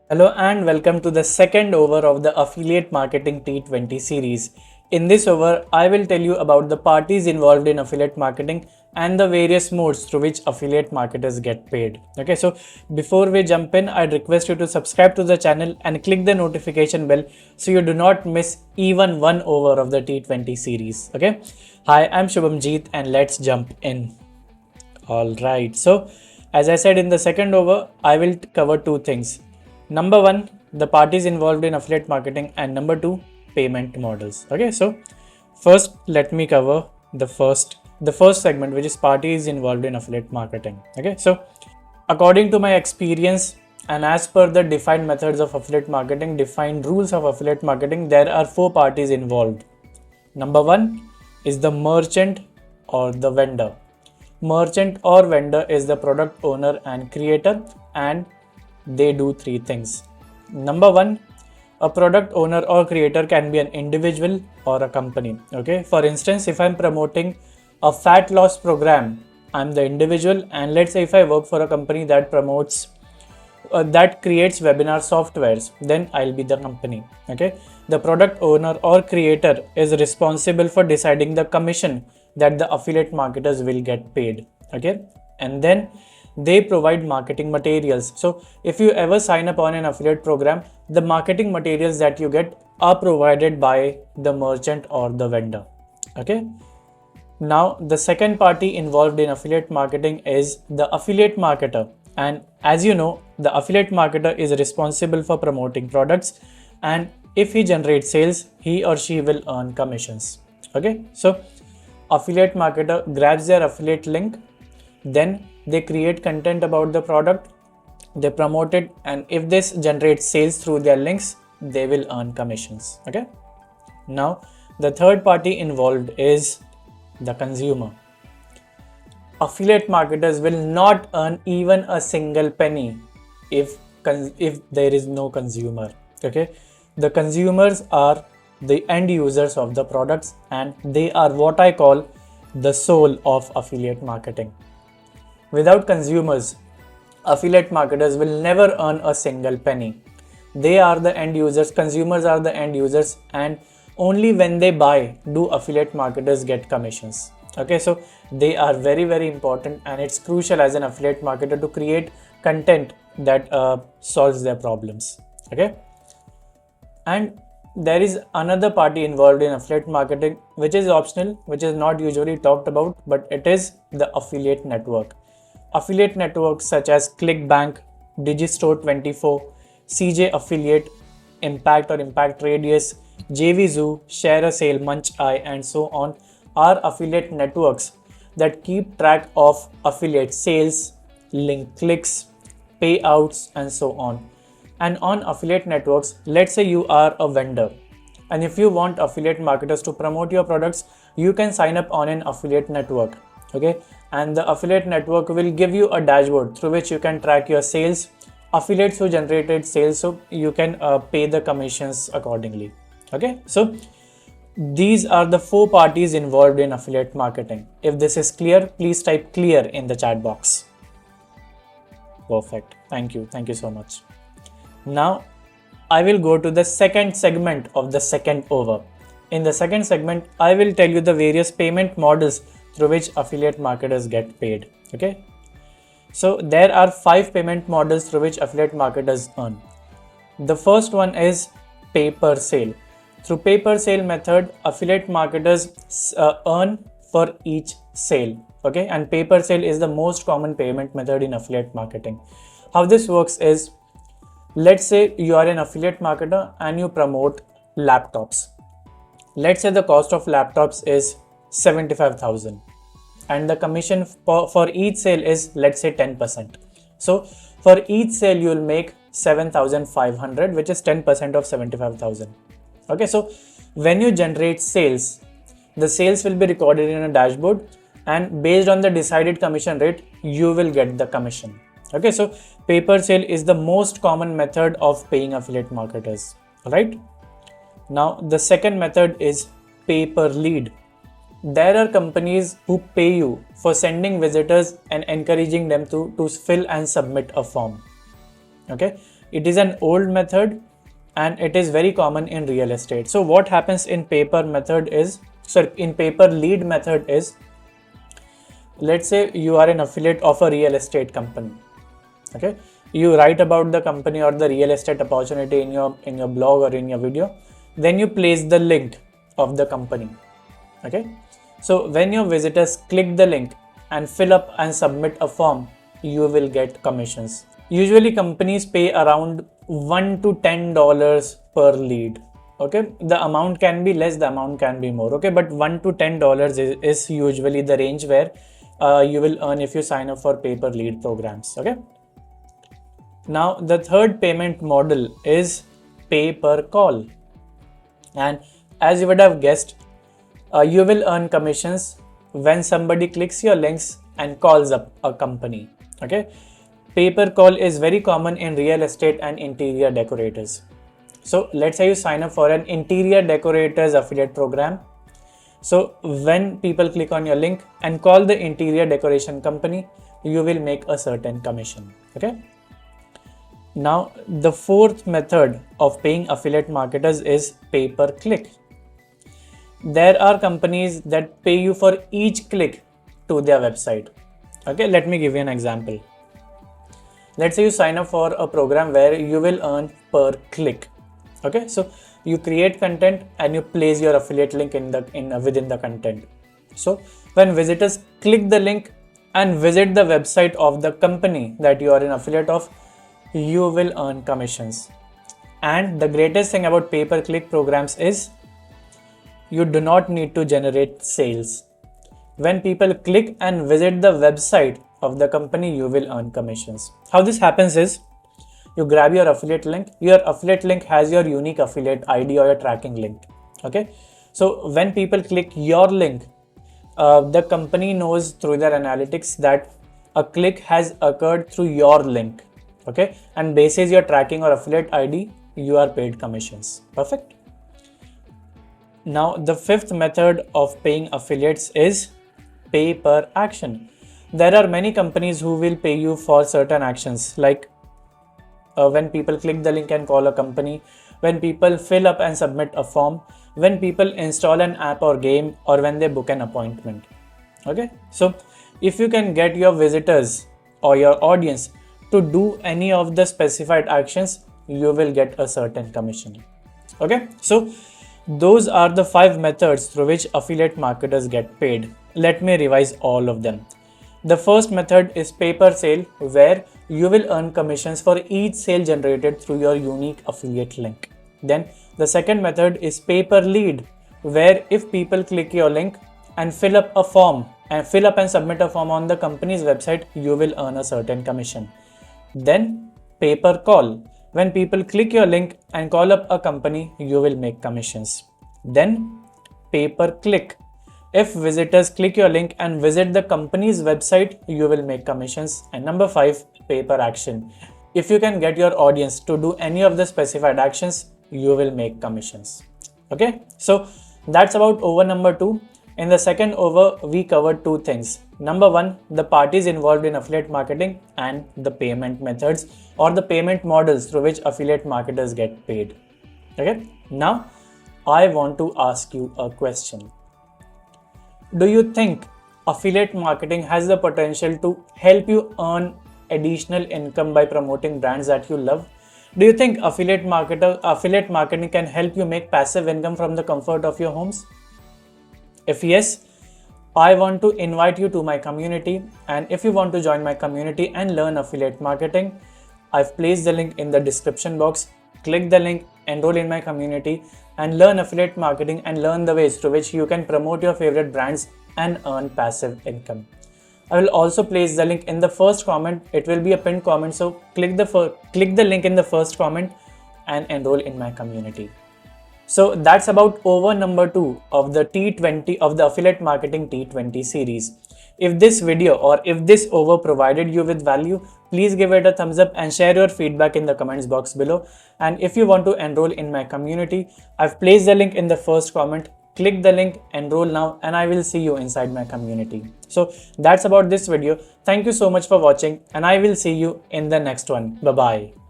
Hello and welcome to the second over of the Affiliate Marketing T20 series. In this over, I will tell you about the parties involved in affiliate marketing and the various modes through which affiliate marketers get paid. Okay, so before we jump in, I'd request you to subscribe to the channel and click the notification bell so you do not miss even one over of the T20 series. Okay, hi, I'm Shubhamjeet and let's jump in. Alright, so as I said in the second over, I will cover two things. Number one, the parties involved in affiliate marketing, and number two, payment models. Okay, so first let me cover the first segment, which is parties involved in affiliate marketing. Okay, so according to my experience and as per the defined methods of affiliate marketing, defined rules of affiliate marketing, there are four parties involved. Number one is the merchant or the vendor. Merchant or vendor is the product owner and creator, and they do three things. Number one, a product owner or creator can be an individual or a company. Okay, for instance, if I'm promoting a fat loss program, I'm the individual, and let's say if I work for a company that promotes that creates webinar softwares, then I'll be the company. Okay, the product owner or creator is responsible for deciding the commission that the affiliate marketers will get paid. Okay, and then they provide marketing materials. So if you ever sign up on an affiliate program, the marketing materials that you get are provided by the merchant or the vendor. Okay, now the second party involved in affiliate marketing is the affiliate marketer, and as you know, the affiliate marketer is responsible for promoting products, and if he generates sales, he or she will earn commissions. Okay, so affiliate marketer grabs their affiliate link, then they create content about the product, they promote it, and if this generates sales through their links, they will earn commissions. Okay, now the third party involved is the consumer. Affiliate marketers will not earn even a single penny if there is no consumer. Okay, the consumers are the end users of the products, and they are what I call the soul of affiliate marketing. Without consumers, affiliate marketers will never earn a single penny. They are the end users, consumers are the end users, and only when they buy do affiliate marketers get commissions. Okay, so they are very, very important, and it's crucial as an affiliate marketer to create content that solves their problems. Okay, and there is another party involved in affiliate marketing which is optional, which is not usually talked about, but it is the affiliate network. Affiliate networks such as ClickBank, Digistore24, CJ Affiliate, Impact or Impact Radius, JVZoo, Share a Sale, Munch Eye, and so on are affiliate networks that keep track of affiliate sales, link clicks, payouts, and so on. And on affiliate networks, let's say you are a vendor, and if you want affiliate marketers to promote your products, you can sign up on an affiliate network. Okay, and the affiliate network will give you a dashboard through which you can track your sales, affiliates who generated sales, so you can pay the commissions accordingly. Okay, so these are the four parties involved in affiliate marketing. If this is clear, please type clear in the chat box. Perfect. Thank you so much. Now I will go to the second segment of the second over. In the second segment, I will tell you the various payment models through which affiliate marketers get paid. Okay, so there are 5 payment models through which affiliate marketers earn. The first one is pay per sale. Through pay per sale method, affiliate marketers earn for each sale. Okay, and pay per sale is the most common payment method in affiliate marketing. How this works is, let's say you are an affiliate marketer and you promote laptops. Let's say the cost of laptops is 75,000 and the commission for each sale is, let's say, 10%. So for each sale you will make 7,500, which is 10% of 75,000. Okay, so when you generate sales, the sales will be recorded in a dashboard, and based on the decided commission rate, you will get the commission. Okay, so pay per sale is the most common method of paying affiliate marketers. Right? Now the second method is pay per lead. There are companies who pay you for sending visitors and encouraging them to fill and submit a form. Okay, it is an old method and it is very common in real estate. So what happens in paper lead method is, let's say you are an affiliate of a real estate company. Okay, you write about the company or the real estate opportunity in your blog or in your video, then you place the link of the company. Okay, so when your visitors click the link and fill up and submit a form, you will get commissions. Usually companies pay around $1 to $10 per lead. Okay, the amount can be less, the amount can be more. Okay, but $1 to $10 is usually the range where you will earn if you sign up for pay per lead programs. Okay, now the third payment model is pay per call, and as you would have guessed, you will earn commissions when somebody clicks your links and calls up a company. Okay, pay per call is very common in real estate and interior decorators. So let's say you sign up for an interior decorators affiliate program. So when people click on your link and call the interior decoration company, you will make a certain commission. Okay, now the fourth method of paying affiliate marketers is pay per click. There are companies that pay you for each click to their website. Okay, let me give you an example. Let's say you sign up for a program where you will earn per click. Okay, so you create content and you place your affiliate link within the content. So when visitors click the link and visit the website of the company that you are an affiliate of, you will earn commissions. And the greatest thing about pay per click programs is you do not need to generate sales. When people click and visit the website of the company, you will earn commissions. How this happens is, you grab your affiliate link. Your affiliate link has your unique affiliate ID or your tracking link. Okay, so when people click your link, the company knows through their analytics that a click has occurred through your link. Okay, and basis your tracking or affiliate ID, you are paid commissions. Perfect. Now the fifth method of paying affiliates is pay per action. There are many companies who will pay you for certain actions, like when people click the link and call a company, when people fill up and submit a form, when people install an app or game, or when they book an appointment. Okay, so if you can get your visitors or your audience to do any of the specified actions, you will get a certain commission. Okay, so those are the 5 methods through which affiliate marketers get paid. Let me revise all of them. The first method is pay per sale, where you will earn commissions for each sale generated through your unique affiliate link. Then the second method is pay per lead, where if people click your link and fill up and submit a form on the company's website, you will earn a certain commission. Then pay per call, when people click your link and call up a company, you will make commissions. Then pay per click, if visitors click your link and visit the company's website, you will make commissions. And number 5, pay per action. If you can get your audience to do any of the specified actions, you will make commissions. Okay, so that's about over number 2. In the second over, we covered 2 things. Number 1, the parties involved in affiliate marketing and the payment methods or the payment models through which affiliate marketers get paid. Okay, now I want to ask you a question. Do you think affiliate marketing has the potential to help you earn additional income by promoting brands that you love? Do you think affiliate marketing can help you make passive income from the comfort of your homes? If yes, I want to invite you to my community, and if you want to join my community and learn affiliate marketing, I've placed the link in the description box. Click the link, enroll in my community and learn affiliate marketing and learn the ways through which you can promote your favorite brands and earn passive income. I will also place the link in the first comment. It will be a pinned comment, so click the link in the first comment and enroll in my community. So that's about over number 2 of the T20 of the affiliate marketing T20 series. If this video or if this over provided you with value, please give it a thumbs up and share your feedback in the comments box below. And if you want to enroll in my community, I've placed the link in the first comment. Click the link, enroll now, and I will see you inside my community. So that's about this video. Thank you so much for watching, and I will see you in the next one. Bye bye.